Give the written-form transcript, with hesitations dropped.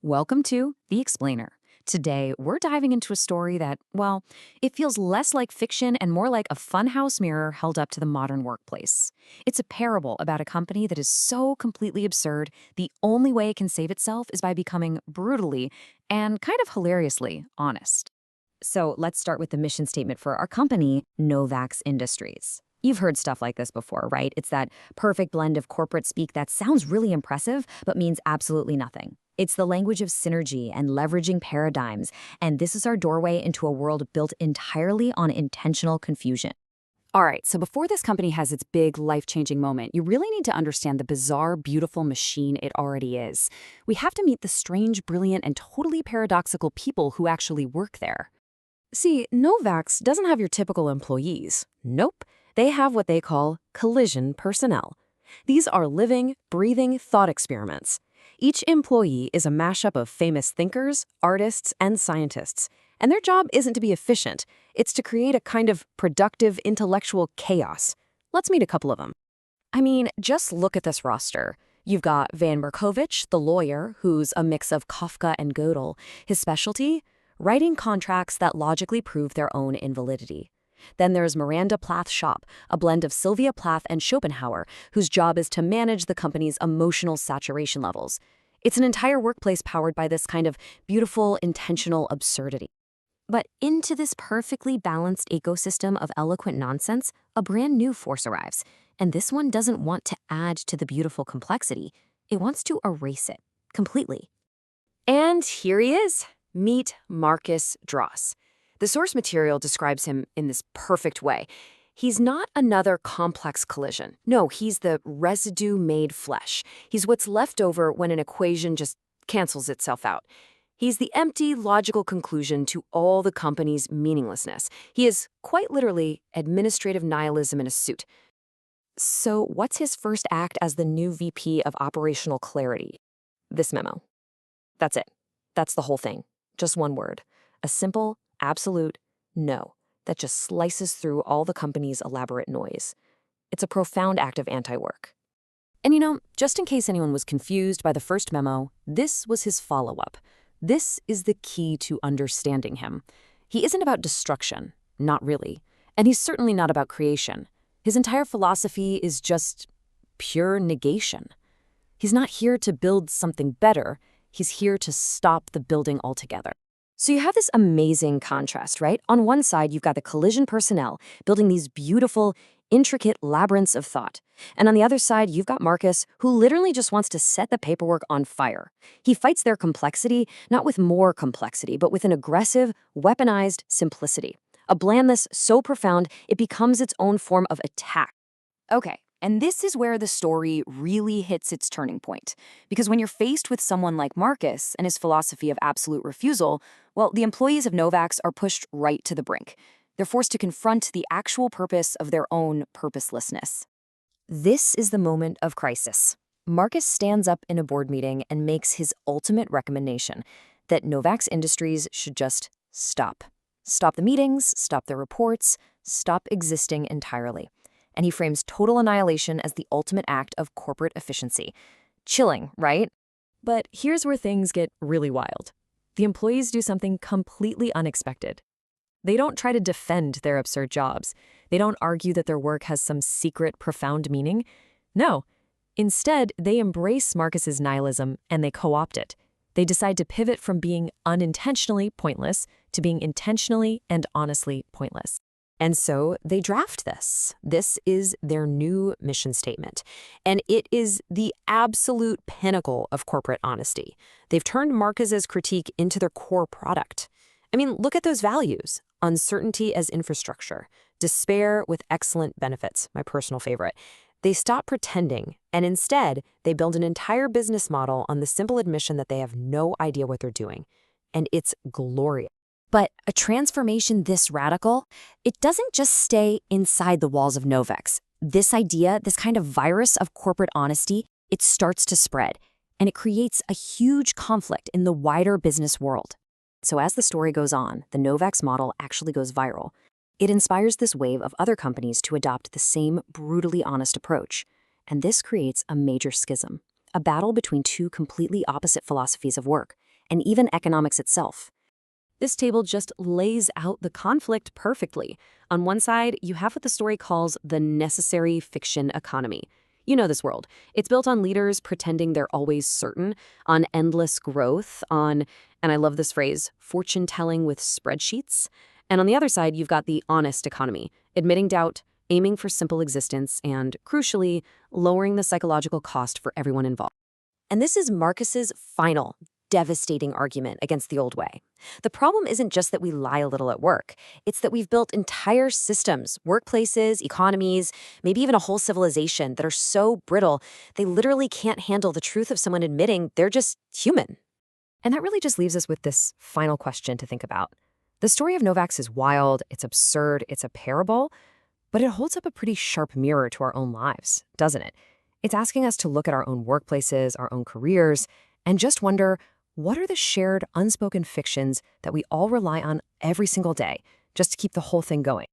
Welcome to The Explainer. Today, we're diving into a story that, well, it feels less like fiction and more like a funhouse mirror held up to the modern workplace. It's a parable about a company that is so completely absurd, the only way it can save itself is by becoming brutally and kind of hilariously honest. So let's start with the mission statement for our company, NOVAX Industries. You've heard stuff like this before, right? It's that perfect blend of corporate speak that sounds really impressive, but means absolutely nothing. It's the language of synergy and leveraging paradigms, and this is our doorway into a world built entirely on intentional confusion. All right, so before this company has its big, life-changing moment, you really need to understand the bizarre, beautiful machine it already is. We have to meet the strange, brilliant, and totally paradoxical people who actually work there. See, Novax doesn't have your typical employees. Nope. They have what they call collision personnel. These are living, breathing thought experiments. Each employee is a mashup of famous thinkers, artists, and scientists. And their job isn't to be efficient. It's to create a kind of productive intellectual chaos. Let's meet a couple of them. I mean, just look at this roster. You've got Van Berkovich, the lawyer, who's a mix of Kafka and Gödel. His specialty? Writing contracts that logically prove their own invalidity. Then there's Miranda Plath-Schop, a blend of Sylvia Plath and Schopenhauer, whose job is to manage the company's emotional saturation levels. It's an entire workplace powered by this kind of beautiful, intentional absurdity. But into this perfectly balanced ecosystem of eloquent nonsense, a brand new force arrives. And this one doesn't want to add to the beautiful complexity. It wants to erase it completely. And here he is. Meet Marcus Dross. The source material describes him in this perfect way. He's not another complex collision. No, he's the residue made flesh. He's what's left over when an equation just cancels itself out. He's the empty, logical conclusion to all the company's meaninglessness. He is, quite literally, administrative nihilism in a suit. So what's his first act as the new VP of Operational Clarity? This memo. That's it. That's the whole thing. Just one word. A simple, absolute no that just slices through all the company's elaborate noise. It's a profound act of anti-work. And just in case anyone was confused by the first memo, this was his follow-up. This is the key to understanding him. He isn't about destruction, not really. And he's certainly not about creation. His entire philosophy is just pure negation. He's not here to build something better. He's here to stop the building altogether. So you have this amazing contrast, right? On one side, you've got the collision personnel building these beautiful, intricate labyrinths of thought. And on the other side, you've got Marcus, who literally just wants to set the paperwork on fire. He fights their complexity, not with more complexity, but with an aggressive, weaponized simplicity. A blandness so profound, it becomes its own form of attack. Okay. And this is where the story really hits its turning point. Because when you're faced with someone like Marcus and his philosophy of absolute refusal, well, the employees of Novax are pushed right to the brink. They're forced to confront the actual purpose of their own purposelessness. This is the moment of crisis. Marcus stands up in a board meeting and makes his ultimate recommendation that NOVAX Industries should just stop. Stop the meetings, stop the reports, stop existing entirely. And he frames total annihilation as the ultimate act of corporate efficiency. Chilling, right? But here's where things get really wild. The employees do something completely unexpected. They don't try to defend their absurd jobs. They don't argue that their work has some secret, profound meaning. No. Instead, they embrace Marcus's nihilism and they co-opt it. They decide to pivot from being unintentionally pointless to being intentionally and honestly pointless. And so they draft this. This is their new mission statement. And it is the absolute pinnacle of corporate honesty. They've turned Marcus's critique into their core product. I mean, look at those values. Uncertainty as infrastructure. Despair with excellent benefits, my personal favorite. They stop pretending, and instead, they build an entire business model on the simple admission that they have no idea what they're doing. And it's glorious. But a transformation this radical, it doesn't just stay inside the walls of Novex. This idea, this kind of virus of corporate honesty, it starts to spread, and it creates a huge conflict in the wider business world. So as the story goes on, the Novex model actually goes viral. It inspires this wave of other companies to adopt the same brutally honest approach. And this creates a major schism, a battle between two completely opposite philosophies of work. and even economics itself. This table just lays out the conflict perfectly. On one side, you have what the story calls the necessary fiction economy. You know this world. It's built on leaders pretending they're always certain, on endless growth, on, and I love this phrase, fortune-telling with spreadsheets. And on the other side, you've got the honest economy, admitting doubt, aiming for simple existence, and, crucially, lowering the psychological cost for everyone involved. And this is Marcus's final, devastating argument against the old way. The problem isn't just that we lie a little at work. It's that we've built entire systems, workplaces, economies, maybe even a whole civilization that are so brittle, they literally can't handle the truth of someone admitting they're just human. And that really just leaves us with this final question to think about. The story of NOVAX is wild, it's absurd, it's a parable, but it holds up a pretty sharp mirror to our own lives, doesn't it? It's asking us to look at our own workplaces, our own careers, and just wonder, what are the shared, unspoken fictions that we all rely on every single day just to keep the whole thing going?